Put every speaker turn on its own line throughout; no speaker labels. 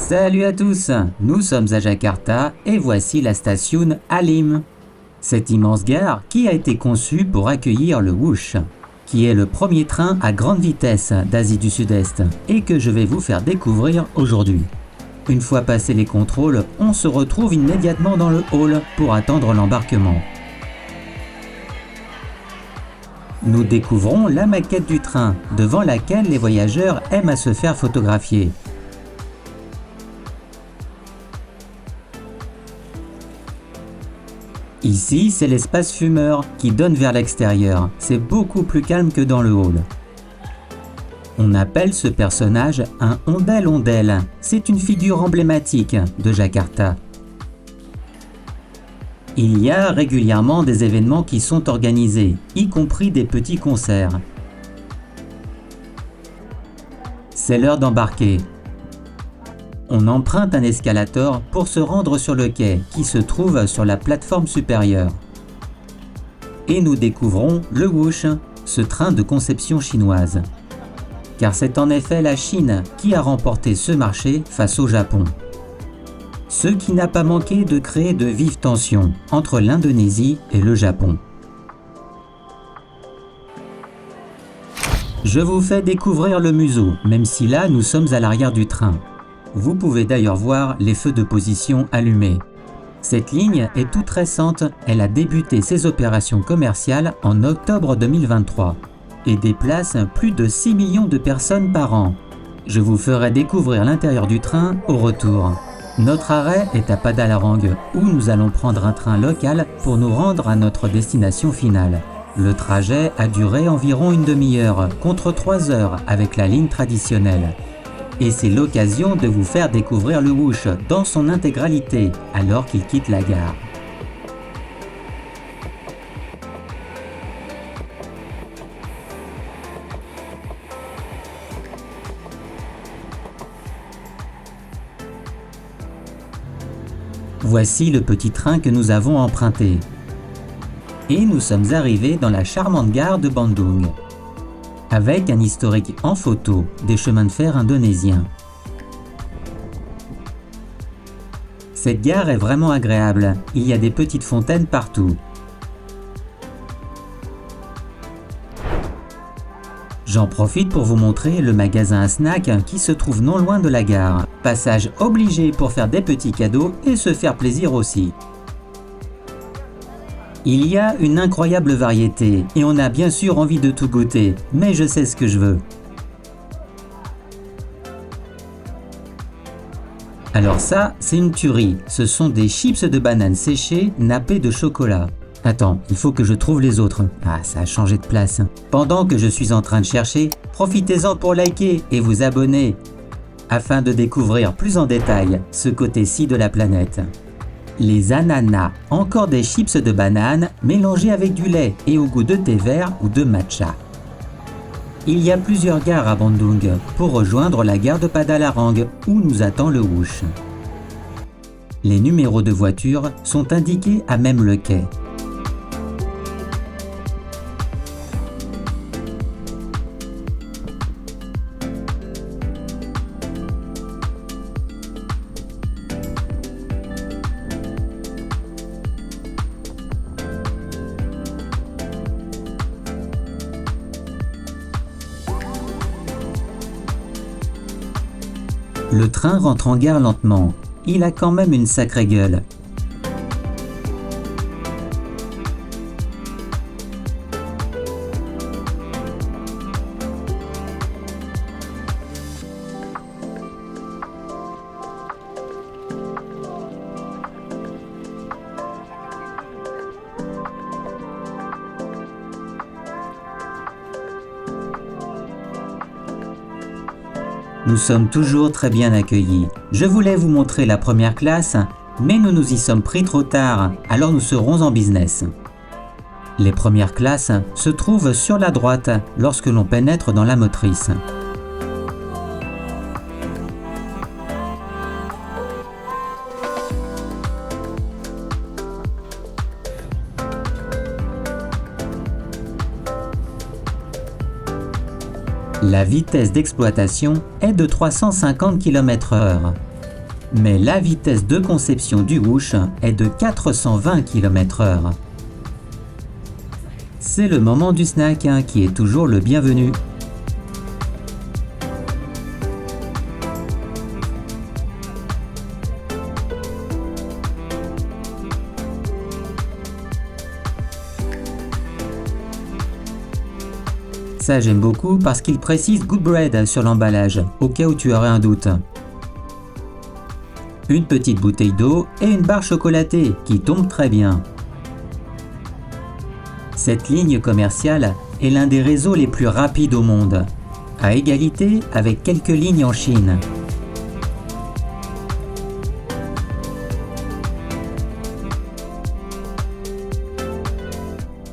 Salut à tous, nous sommes à Jakarta et voici la station Halim. Cette immense gare qui a été conçue pour accueillir le Wush, qui est le premier train à grande vitesse d'Asie du Sud-Est et que je vais vous faire découvrir aujourd'hui. Une fois passés les contrôles, on se retrouve immédiatement dans le hall pour attendre l'embarquement. Nous découvrons la maquette du train, devant laquelle les voyageurs aiment à se faire photographier. Ici, c'est l'espace fumeur qui donne vers l'extérieur. C'est beaucoup plus calme que dans le hall. On appelle ce personnage un ondel-ondel. C'est une figure emblématique de Jakarta. Il y a régulièrement des événements qui sont organisés, y compris des petits concerts. C'est l'heure d'embarquer. On emprunte un escalator pour se rendre sur le quai qui se trouve sur la plateforme supérieure. Et nous découvrons le Wush, ce train de conception chinoise. Car c'est en effet la Chine qui a remporté ce marché face au Japon. Ce qui n'a pas manqué de créer de vives tensions entre l'Indonésie et le Japon. Je vous fais découvrir le museau, même si là nous sommes à l'arrière du train. Vous pouvez d'ailleurs voir les feux de position allumés. Cette ligne est toute récente, elle a débuté ses opérations commerciales en octobre 2023 et déplace plus de 6 millions de personnes par an. Je vous ferai découvrir l'intérieur du train au retour. Notre arrêt est à Padalarang où nous allons prendre un train local pour nous rendre à notre destination finale. Le trajet a duré environ une demi-heure contre 3 heures avec la ligne traditionnelle. Et c'est l'occasion de vous faire découvrir le Wush dans son intégralité alors qu'il quitte la gare. Voici le petit train que nous avons emprunté. Et nous sommes arrivés dans la charmante gare de Bandung, avec un historique en photo des chemins de fer indonésiens. Cette gare est vraiment agréable, il y a des petites fontaines partout. J'en profite pour vous montrer le magasin à snack qui se trouve non loin de la gare. Passage obligé pour faire des petits cadeaux et se faire plaisir aussi. Il y a une incroyable variété et on a bien sûr envie de tout goûter, mais je sais ce que je veux. Alors ça, c'est une tuerie. Ce sont des chips de bananes séchées nappées de chocolat. Attends, il faut que je trouve les autres. Ah, ça a changé de place. Pendant que je suis en train de chercher, profitez-en pour liker et vous abonner afin de découvrir plus en détail ce côté-ci de la planète. Les ananas, encore des chips de banane mélangés avec du lait et au goût de thé vert ou de matcha. Il y a plusieurs gares à Bandung pour rejoindre la gare de Padalarang où nous attend le Wush. Les numéros de voitures sont indiqués à même le quai. Le train rentre en gare lentement. Il a quand même une sacrée gueule. Nous sommes toujours très bien accueillis. Je voulais vous montrer la première classe, mais nous nous y sommes pris trop tard, alors nous serons en business. Les premières classes se trouvent sur la droite lorsque l'on pénètre dans la motrice. La vitesse d'exploitation est de 350 km/h. Mais la vitesse de conception du Whoosh est de 420 km/h. C'est le moment du snack qui est toujours le bienvenu. Ça j'aime beaucoup parce qu'il précise Good Bread sur l'emballage, au cas où tu aurais un doute. Une petite bouteille d'eau et une barre chocolatée qui tombe très bien. Cette ligne commerciale est l'un des réseaux les plus rapides au monde, à égalité avec quelques lignes en Chine.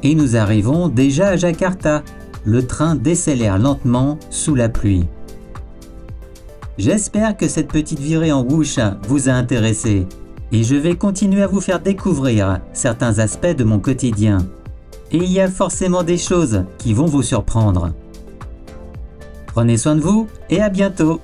Et nous arrivons déjà à Jakarta. Le train décélère lentement sous la pluie. J'espère que cette petite virée en Whoosh vous a intéressé et je vais continuer à vous faire découvrir certains aspects de mon quotidien. Et il y a forcément des choses qui vont vous surprendre. Prenez soin de vous et à bientôt!